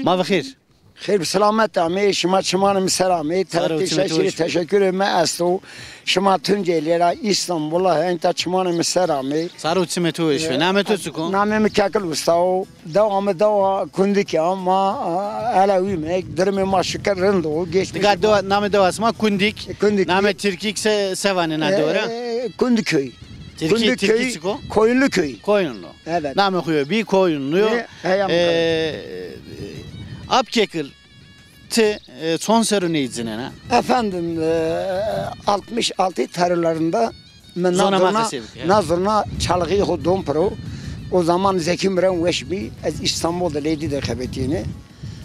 ما بخیر. خیر بسلامت امی شما مسلمی تشکر ما استو شما تنجلیرا استانبول انت شما مسلمی سارو تیمتوش نام تو چکو نام مککل استاو دو کندی ما علاوی مک درم ما شکر رندو گیش دیگه نام دو اسما کندیک نام ترکیک سوانه نداره کندیکی Türkiye çiko? Koyunlu köy. Koyunlu. Evet. Namı koyuyor bir koyunluyor. Apkekil son serü neydi ne? Efendim 66 tarihlerinde Nazırına çalgıyı hudum pro. O zaman Zeki Müren Veşbi İstanbul'da Leydi de kabetini.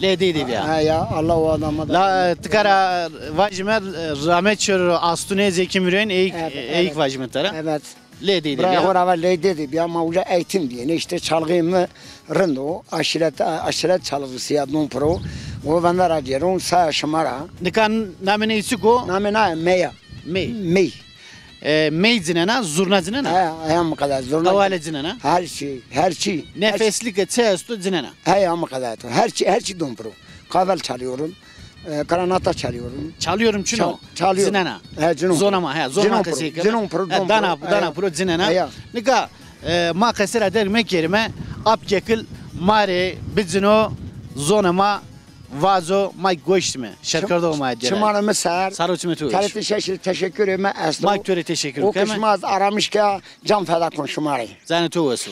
Leydi ya. Ya Allah o adama da. La tıkara vacmer rahmet çör Astune Zeki Müren eğik vacmetara. Evet. Leydi ya. Buraya var Leydi ya ama uca eğitim diye işte çalgıyımı rendo aşiret çalgısı ya dum pro. O bana radyoun sa şamara. Nikan namene isiko? Namena Meya. Mey. Mey zinena, zurna zinena. Ayağım kadar zurna. Kavale zinena. Her şey. Nefeslik etsestu zinena. Ayağım kadar. Her şey dum pro. Kaval çalıyorum. Karanata çalıyorum. Çalıyorum çino. Çalıyorum. Zinena. Zinona. Zonama. Zona kasika. Zinon pro. Dana pro zinena. Nika ma kasira dermek yerime apkekil mare bizino zonama vazo may goştme. Şarkarda olmaya diye. Çımara mesar. Sarıçme tu. Kalite şeşil teşekkür ederim. May töre teşekkür ederim. O kışmaz aramış ki can feda konuşmayı. Zane tu vasu.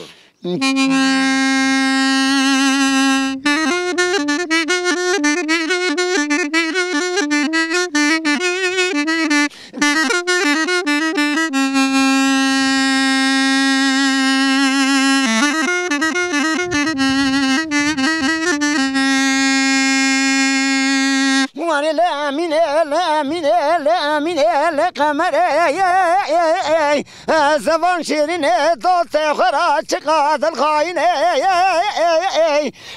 زبان شیرینه دوست خرا چقدر خاینه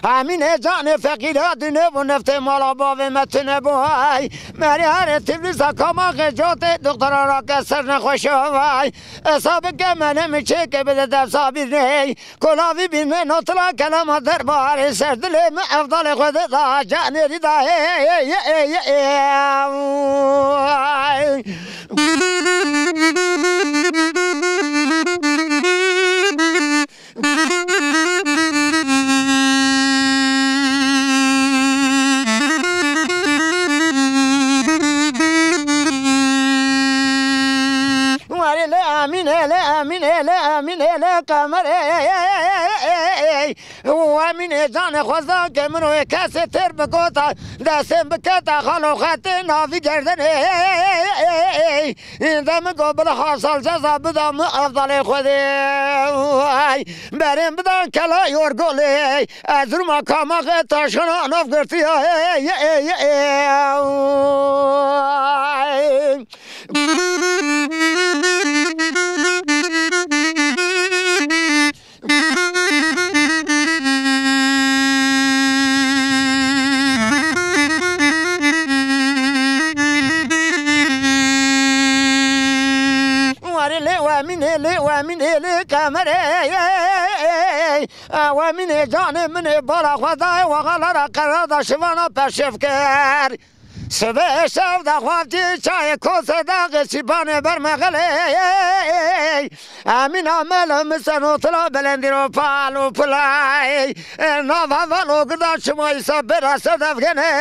همین جان فقیره دونه و نفت مالا باوی متنه بوهای مری هر تبلیزا کاماق جوت دکتر را که سر نخوش وای حساب که منه میچه که بده در صابیر نی کلاوی بینه نطلا کلمه در بار سردلم افضل خود دا جانری دا امین قمر و امین جان خدا که منو کسی تر بگوتا دستم بکتا خالو خط نافی گردن دم گو بلا حاصل جزا بدم افضل خودی بریم بدن کلا یور گلی از رو مکامق تاشنا ناف گرتی ومن القمر ومن جان من بالا خدای و غلر قرار شوانا پشفکر سبه شب دخوافتی چای کوس داغ سیبانه برمغله امین عمل مثل اطلا بلندی رو پالو پلای ناف اولو گردار شمایی سا برسد افغنه